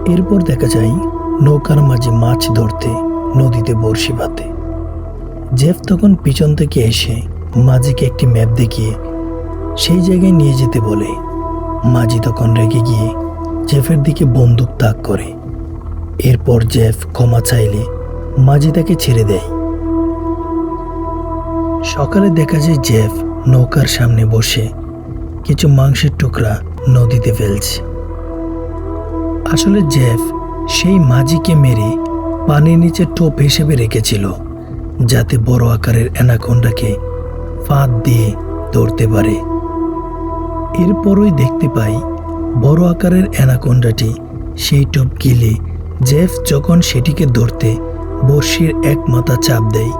এরপর দেখা যায় নৌকার মাঝে মাছ ধরতে নদীতে বড়শি বাঁধে। জেফ তখন পিছন থেকে এসে মাঝিকে একটি ম্যাপ দেখিয়ে সেই জায়গায় নিয়ে যেতে বলে। মাঝি তখন রেগে গিয়ে জেফের দিকে বন্দুক তাক করে। এরপর জেফ ক্ষমা চাইলে মাঝি তাকে ছেড়ে দেয়। সকালে দেখা যায় জেফ নৌকার সামনে বসে কিছু মাংসের টুকরা নদীতে ফেলছে। আসলে জেফ সেই মাঝিকে মেরে পানির নিচে টোপ হিসেবে রেখেছিল, যাতে বড় আকারের অ্যানাকোন্ডাকে ফাঁদ দিয়ে ধরতে পারে। এরপরই দেখতে পাই বড় আকারের অ্যানাকোন্ডাটি সেই টোপ গিলে জেফ যখন সেটিকে ধরতে বড়শির এক মাথা চাপ দেয়,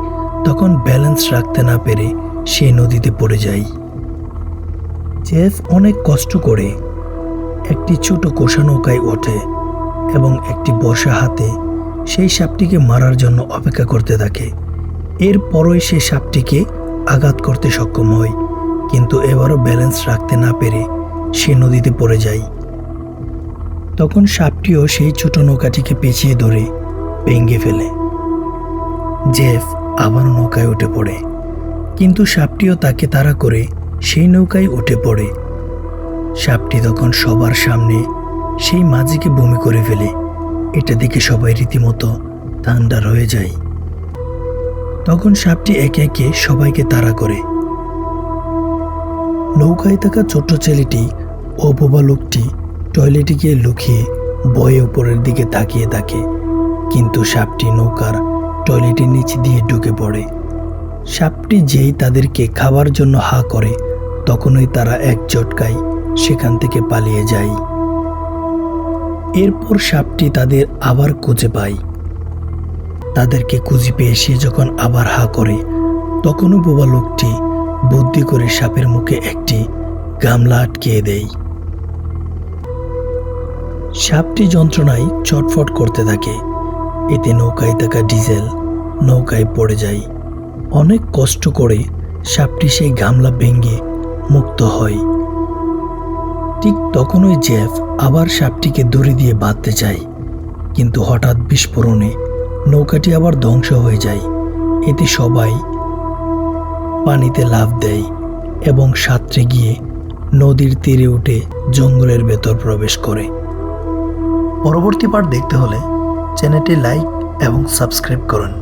তখন ব্যালেন্স রাখতে না পেরে সে নদীতে পড়ে যায়। জেফ অনেক কষ্ট করে একটি ছোট কোষা নৌকায় ওঠে এবং একটি বর্ষা হাতে সেই সাপটিকে মারার জন্য অপেক্ষা করতে থাকে। এরপরই সে সাপটিকে আঘাত করতে সক্ষম হয়, কিন্তু এবারও ব্যালেন্স রাখতে না পেরে সে নদীতে পড়ে যায়। তখন সাপটিও সেই ছোট নৌকাটিকে পেঁচিয়ে ধরে ভেঙে ফেলে। জেফ আবার নৌকায় উঠে পড়ে, কিন্তু সাপটিও তাকে তাড়া করে সেই নৌকায় উঠে পড়ে। সাপটি তখন সবার সামনে সেই মাঝিকে বমি করে ফেলে। এটা দেখে সবাই রীতিমতো থান্ডার হয়ে যায়। তখন সাপটি একে একে সবাইকে তাড়া করে। নৌকায় থাকা ছোট্ট ছেলেটি ও বোবা লোকটি টয়লেটে গিয়ে লুকিয়ে ভয়ে উপরের দিকে তাকিয়ে থাকে, কিন্তু সাপটি নৌকার টয়লেটের নিচে দিয়ে ঢুকে পড়ে। সাপটি যেই তাদেরকে খাবার জন্য হা করে, তখনই তারা এক ঝটকায় সেখান থেকে পালিয়ে যায়। এরপর সাপটি তাদের আবার খুঁজে পায়। তাদেরকে খুঁজে পেয়ে সে যখন আবার হা করে, তখনও বোবা লোকটি বুদ্ধি করে সাপের মুখে একটি গামলা আটকিয়ে দেয়। সাপটি যন্ত্রণায় ছটফট করতে থাকে। এতে নৌকায় থাকা ডিজেল নৌকায় পড়ে যায়। অনেক কষ্ট করে সাপটি সেই গামলা ভেঙে মুক্ত হয়। ঠিক তখনই জেফ আবার সাপটিকে দড়ি দিয়ে বাঁধতে চায়, কিন্তু হঠাৎ বিস্ফোরণে নৌকাটি আবার ধ্বংস হয়ে যায়। এতে সবাই পানিতে লাফ দেয় এবং সাঁতরে গিয়ে নদীর তীরে উঠে জঙ্গলের ভেতর প্রবেশ করে। পরবর্তী পার্ট দেখতে হলে চ্যানেলটি লাইক এবং সাবস্ক্রাইব করুন।